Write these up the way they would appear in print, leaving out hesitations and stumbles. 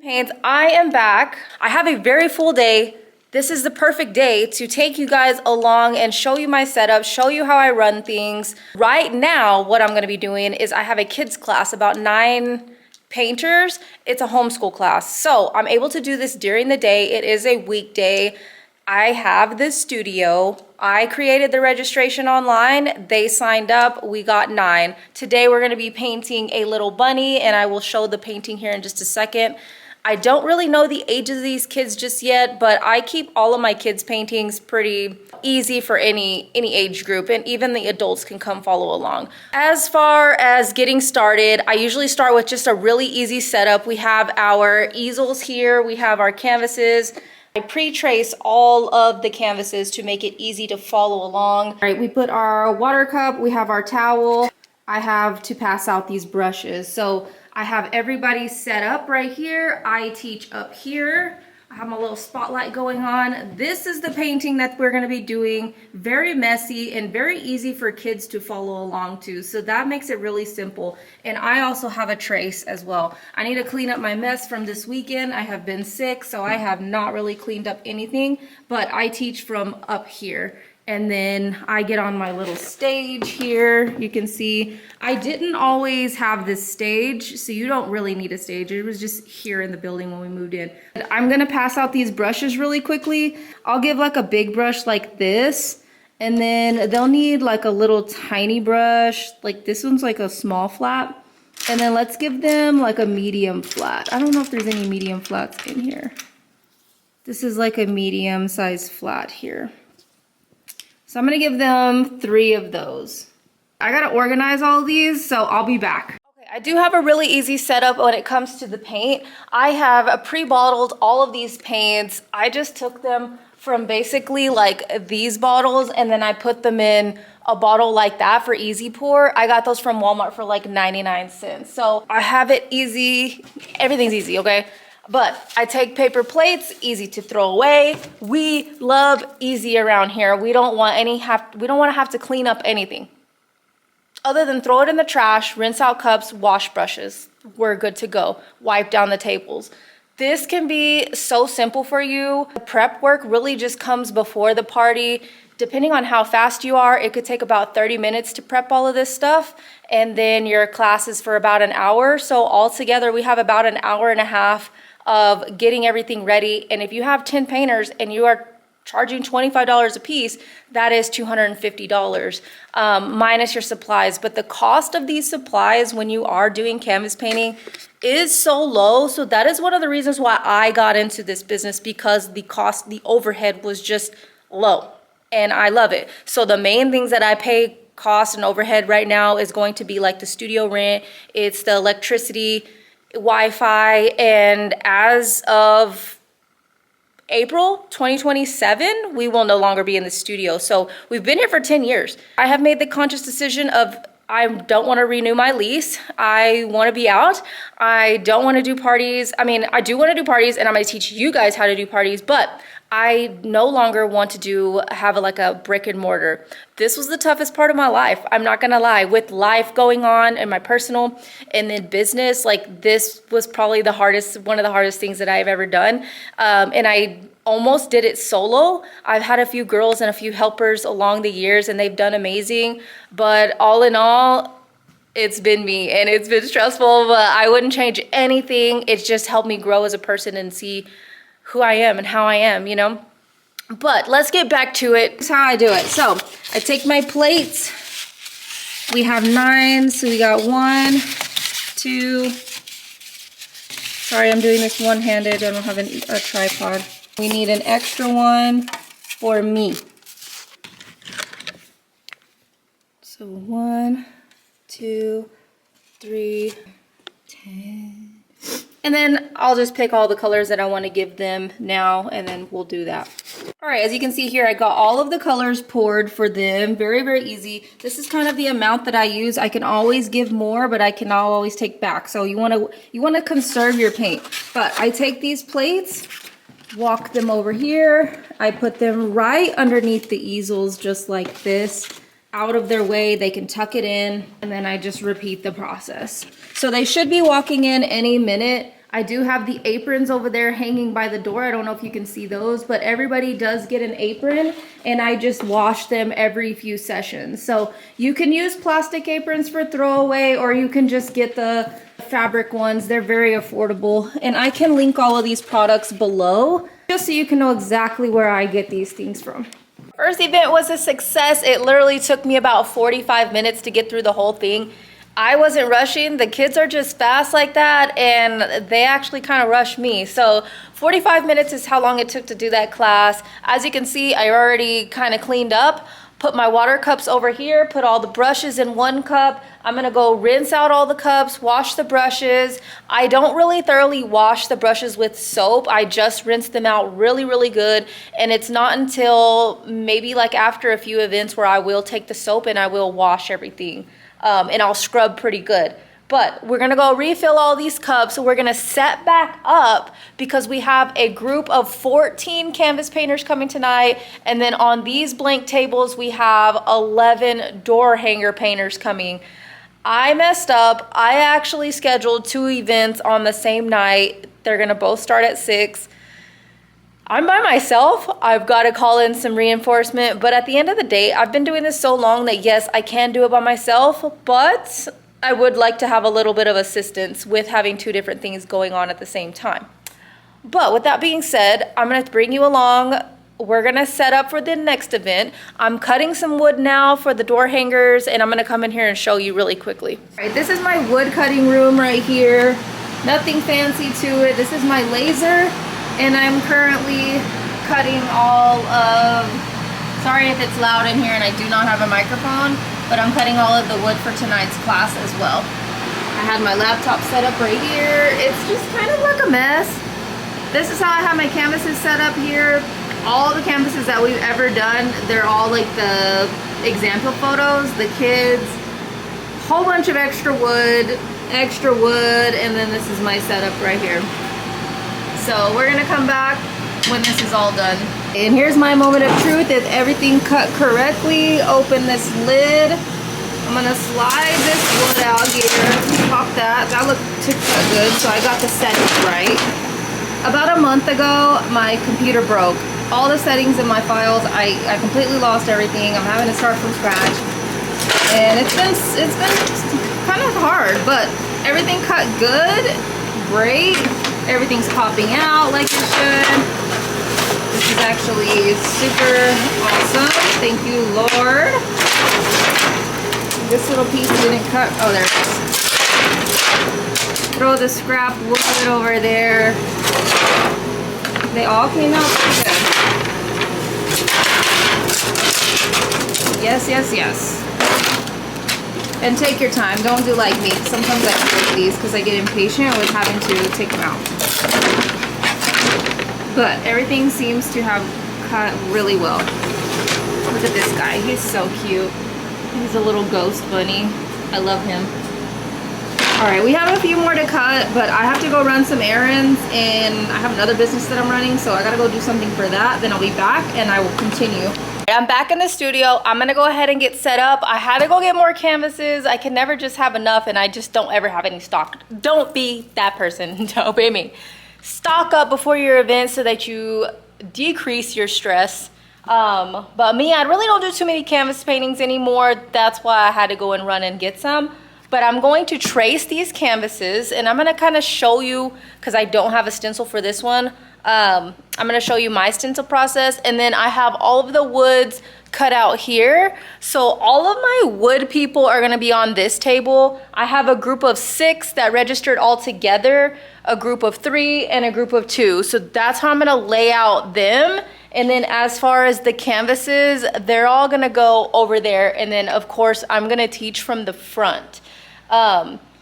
Paints, I am back. I have a very full day. This is the perfect day to take you guys along and show you my setup, show you how I run things. Right now, what I'm gonna be doing is I have a kids class, about 9 painters. It's a homeschool class. So I'm able to do this during the day. It is a weekday. I have this studio. I created the registration online. They signed up. We got 9. Today we're gonna be painting a little bunny, and I will show the painting here in just a second. I don't really know the ages of these kids just yet, but I keep all of my kids' paintings pretty easy for any age group, and even the adults can come follow along. As far as getting started, I usually start with just a really easy setup. We have our easels here, we have our canvases. I pre-trace all of the canvases to make it easy to follow along. All right, we put our water cup, we have our towel. I have to pass out these brushes. So I have everybody set up right here. I teach up here. I have my little spotlight going on. This is the painting that we're gonna be doing. Very messy and very easy for kids to follow along to. So that makes it really simple. And I also have a trace as well. I need to clean up my mess from this weekend. I have been sick, so I have not really cleaned up anything, but I teach from up here. And then I get on my little stage here. You can see I didn't always have this stage, so you don't really need a stage. It was just here in the building when we moved in. And I'm gonna pass out these brushes really quickly. I'll give like a big brush like this, and then they'll need like a little tiny brush. Like this one's like a small flat. And then let's give them like a medium flat. I don't know if there's any medium flats in here. This is like a medium sized flat here. So I'm gonna give them 3 of those. I gotta organize all of these, so I'll be back. Okay, I do have a really easy setup when it comes to the paint. I have pre-bottled all of these paints. I just took them from basically like these bottles, and then I put them in a bottle like that for easy pour. I got those from Walmart for like 99 cents. So I have it easy, everything's easy, okay? But I take paper plates, easy to throw away. We love easy around here. We don't want to have to clean up anything. Other than throw it in the trash, rinse out cups, wash brushes. We're good to go. Wipe down the tables. This can be so simple for you. The prep work really just comes before the party. Depending on how fast you are, it could take about 30 minutes to prep all of this stuff. And then your class is for about an hour. So altogether, we have about an hour and a half of getting everything ready. And if you have 10 painters and you are charging $25 a piece, that is $250 minus your supplies. But the cost of these supplies when you are doing canvas painting is so low. So that is one of the reasons why I got into this business, because the overhead was just low, and I love it. So the main things that I pay cost and overhead right now is going to be like the studio rent, it's the electricity, Wi-Fi, and as of April 2027, we will no longer be in the studio. So we've been here for 10 years. I have made the conscious decision of I don't want to renew my lease. I want to be out. I don't want to do parties. I mean, I do want to do parties, and I'm going to teach you guys how to do parties, but I no longer want to have like a brick and mortar. This was the toughest part of my life. I'm not gonna lie. With life going on in my personal and then business, like this was probably one of the hardest things that I've ever done. And I almost did it solo. I've had a few girls and a few helpers along the years, and they've done amazing. But all in all, it's been me, and it's been stressful, but I wouldn't change anything. It's just helped me grow as a person and see who I am and how I am, you know? But let's get back to it. This is how I do it. So I take my plates. We have 9, so we got 1, 2. Sorry, I'm doing this one-handed. I don't have a tripod. We need an extra one for me. So 1, 2, 3, 10. And then I'll just pick all the colors that I want to give them now, and then we'll do that. All right, as you can see here, I got all of the colors poured for them. Very, very easy. This is kind of the amount that I use. I can always give more, but I cannot always take back. So you want to conserve your paint. But I take these plates, walk them over here. I put them right underneath the easels, just like this. Out of their way, they can tuck it in, and then I just repeat the process. So they should be walking in any minute. I do have the aprons over there hanging by the door. I don't know if you can see those, but everybody does get an apron, and I just wash them every few sessions. So you can use plastic aprons for throwaway, or you can just get the fabric ones. They're very affordable, and I can link all of these products below just so you can know exactly where I get these things from. First event was a success. It literally took me about 45 minutes to get through the whole thing. I wasn't rushing. The kids are just fast like that, and they actually kind of rushed me. So 45 minutes is how long it took to do that class. As you can see, I already kind of cleaned up, put my water cups over here, put all the brushes in one cup. I'm gonna go rinse out all the cups, wash the brushes. I don't really thoroughly wash the brushes with soap. I just rinse them out really, really good. And it's not until maybe like after a few events where I will take the soap and I will wash everything. And I'll scrub pretty good. But we're gonna go refill all these cups. So we're gonna set back up because we have a group of 14 canvas painters coming tonight. And then on these blank tables, we have 11 door hanger painters coming. I messed up. I actually scheduled 2 events on the same night. They're gonna both start at 6. I'm by myself. I've got to call in some reinforcement, but at the end of the day, I've been doing this so long that yes, I can do it by myself, but I would like to have a little bit of assistance with having 2 different things going on at the same time. But with that being said, I'm gonna bring you along. We're gonna set up for the next event. I'm cutting some wood now for the door hangers, and I'm gonna come in here and show you really quickly. All right, this is my wood cutting room right here. Nothing fancy to it. This is my laser. And I'm currently cutting all of, sorry if it's loud in here and I do not have a microphone, but I'm cutting all of the wood for tonight's class as well. I had my laptop set up right here. It's just kind of like a mess. This is how I have my canvases set up here. All the canvases that we've ever done, they're all like the example photos, the kids, whole bunch of extra wood, and then this is my setup right here. So we're gonna come back when this is all done. And here's my moment of truth. If everything cut correctly, open this lid. I'm gonna slide this wood out here, pop that. That looked good, so I got the settings right. About a month ago, my computer broke. All the settings in my files, I completely lost everything. I'm having to start from scratch. And it's been kind of hard, but everything cut good, great. Everything's popping out like it should. This is actually super awesome. Thank you, Lord. This little piece didn't cut. Oh, there it is. Throw the scrap wood over there. They all came out pretty good. Yes, yes, yes. And take your time. Don't do like me. Sometimes I break these because I get impatient with having to take them out. But everything seems to have cut really well. Look at this guy. He's so cute. He's a little ghost bunny. I love him. Alright, we have a few more to cut, but I have to go run some errands, and I have another business that I'm running, so I gotta go do something for that. Then I'll be back and I will continue. I'm back in the studio. I'm gonna go ahead and get set up. I had to go get more canvases. I can never just have enough, and I just don't ever have any stock. Don't be that person. Don't be me. Stock up before your event so that you decrease your stress. But me, I really don't do too many canvas paintings anymore. That's why I had to go and run and get some. But I'm going to trace these canvases, and I'm gonna kind of show you, because I don't have a stencil for this one. I'm gonna show you my stencil process, and then I have all of the woods cut out here. So all of my wood people are gonna be on this table. I have a group of 6 that registered all together, a group of 3, and a group of 2. So that's how I'm gonna lay out them. And then as far as the canvases, they're all gonna go over there. And then of course, I'm gonna teach from the front.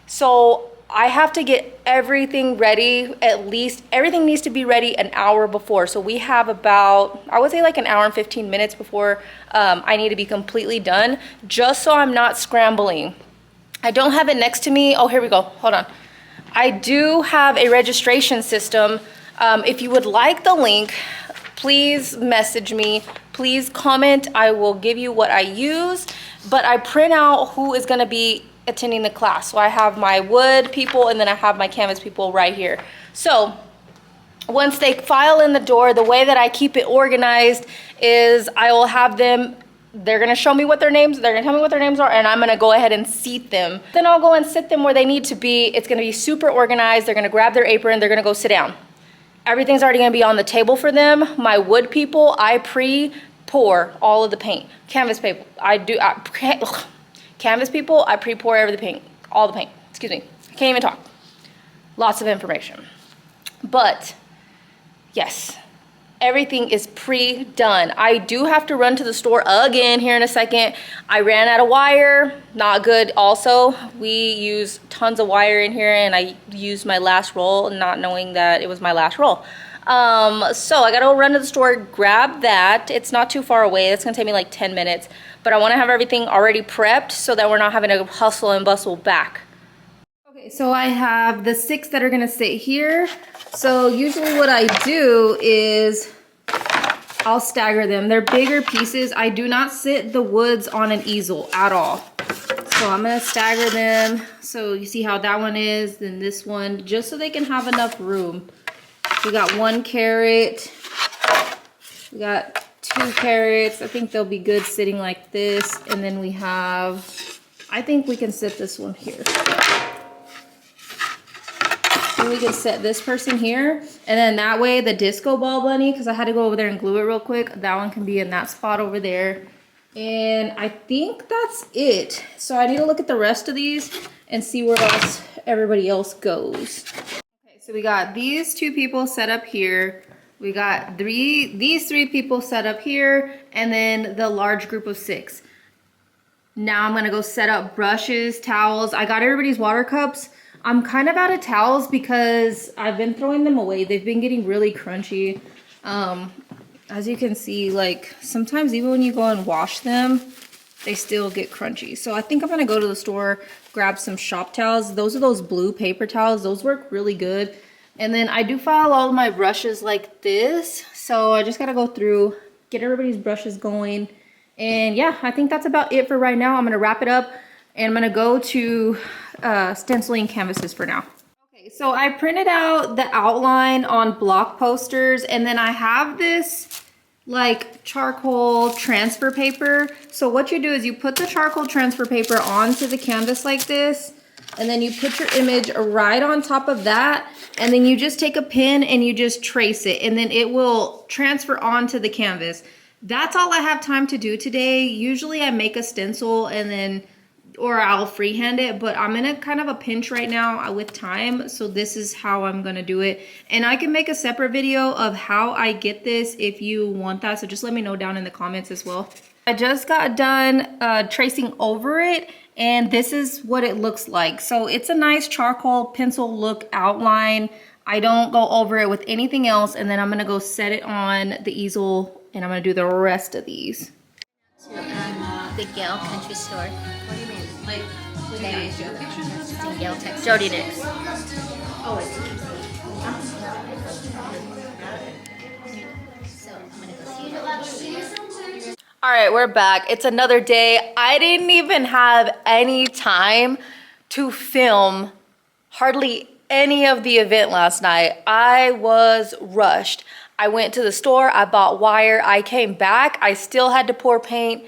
So I have to get everything ready, at least everything needs to be ready an hour before. So we have about, I would say like an hour and 15 minutes before I need to be completely done, just so I'm not scrambling. I don't have it next to me. Oh, here we go, hold on. I do have a registration system. If you would like the link, please message me, please comment. I will give you what I use, but I print out who is gonna be attending the class. So I have my wood people and then I have my canvas people right here. So once they file in the door, the way that I keep it organized is I will have them, they're gonna show me what their names, they're gonna tell me what their names are, and I'm gonna go ahead and seat them. Then I'll go and sit them where they need to be. It's gonna be super organized. They're gonna grab their apron, they're gonna go sit down. Everything's already gonna be on the table for them. My wood people, I pre-pour all of the paint. Canvas people, canvas people, I pre-pour the paint, all the paint. Excuse me, I can't even talk. Lots of information. But yes, everything is pre-done. I do have to run to the store again here in a second. I ran out of wire, not good also. We use tons of wire in here and I used my last roll not knowing that it was my last roll. So I gotta go run to the store, grab that. It's not too far away. It's gonna take me like 10 minutes, but I wanna have everything already prepped so that we're not having to hustle and bustle back. Okay, so I have the 6 that are gonna sit here. So usually what I do is I'll stagger them. They're bigger pieces. I do not sit the woods on an easel at all. So I'm gonna stagger them. So you see how that one is, then this one, just so they can have enough room. We got 1 carrot. We got 2 carrots. I think they'll be good sitting like this. And then we have, I think we can sit this one here. We can set this person here, and then that way the disco ball bunny, because I had to go over there and glue it real quick, that one can be in that spot over there. And I think that's it. So I need to look at the rest of these and see where else everybody else goes. Okay, so we got these 2 people set up here. We got these 3 people set up here, and then the large group of 6. Now I'm gonna go set up brushes, towels. I got everybody's water cups. I'm kind of out of towels because I've been throwing them away. They've been getting really crunchy. As you can see, like sometimes even when you go and wash them, they still get crunchy. So I think I'm gonna go to the store, grab some shop towels. Those are those blue paper towels. Those work really good. And then I do file all of my brushes like this. So I just gotta go through, get everybody's brushes going. And yeah, I think that's about it for right now. I'm gonna wrap it up and I'm gonna go to stenciling canvases for now. Okay, so I printed out the outline on block posters, and then I have this like charcoal transfer paper. So what you do is you put the charcoal transfer paper onto the canvas like this, and then you put your image right on top of that, and then you just take a pen and you just trace it, and then it will transfer onto the canvas. That's all I have time to do today. Usually I make a stencil and then or I'll freehand it, but I'm in a kind of a pinch right now with time, so this is how I'm gonna do it. And I can make a separate video of how I get this if you want that, so just let me know down in the comments as well. I just got done tracing over it, and this is what it looks like. So it's a nice charcoal pencil look outline. I don't go over it with anything else, and then I'm gonna go set it on the easel, and I'm gonna do the rest of these. The Gale Country Store. What do you mean? Like, with the in Gale, Texas. Jody did. Oh, so I'm gonna go see you. All right, we're back. It's another day. I didn't even have any time to film hardly any of the event last night. I was rushed. I went to the store, I bought wire, I came back, I still had to pour paint.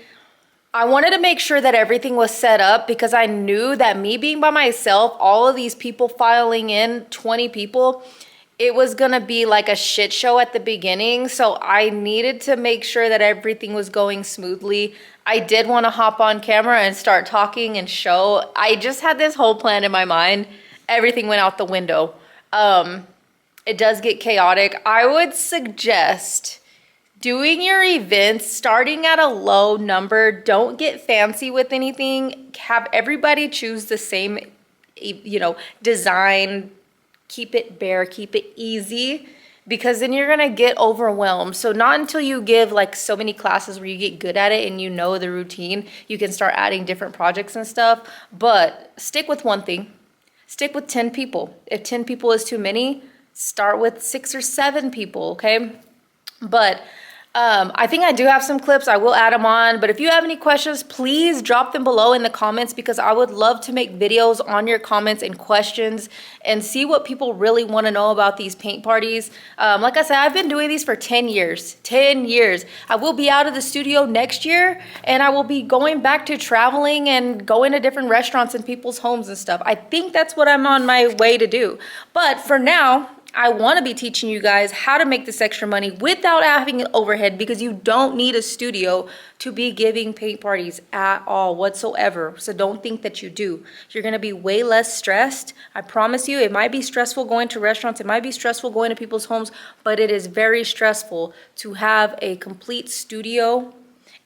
I wanted to make sure that everything was set up because I knew that me being by myself, all of these people filing in, 20 people, it was gonna be like a shit show at the beginning. So I needed to make sure that everything was going smoothly. I did want to hop on camera and start talking and show. I just had this whole plan in my mind. Everything went out the window. It does get chaotic. I would suggest doing your events starting at a low number. Don't get fancy with anything. Have everybody choose the same, design. Keep it bare, keep it easy, because then you're gonna get overwhelmed. So not until you give like so many classes where you get good at it and you know the routine, you can start adding different projects and stuff. But stick with one thing. Stick with 10 people. If 10 people is too many, start with 6 or 7 people, okay? But I think I do have some clips. I will add them on. But if you have any questions, please drop them below in the comments because I would love to make videos on your comments and questions and see what people really want to know about these paint parties. Like I said, I've been doing these for 10 years. 10 years. I will be out of the studio next year and I will be going back to traveling and going to different restaurants and people's homes and stuff. I think that's what I'm on my way to do. But for now, I want to be teaching you guys how to make this extra money without having an overhead because you don't need a studio to be giving paint parties at all whatsoever. So don't think that you do. You're going to be way less stressed. I promise you, it might be stressful going to restaurants. It might be stressful going to people's homes, but it is very stressful to have a complete studio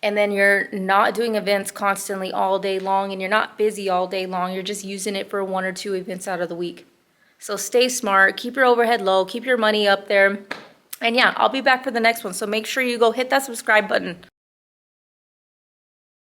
and then you're not doing events constantly all day long and you're not busy all day long. You're just using it for 1 or 2 events out of the week. So stay smart, keep your overhead low, keep your money up there. And yeah, I'll be back for the next one. So make sure you go hit that subscribe button.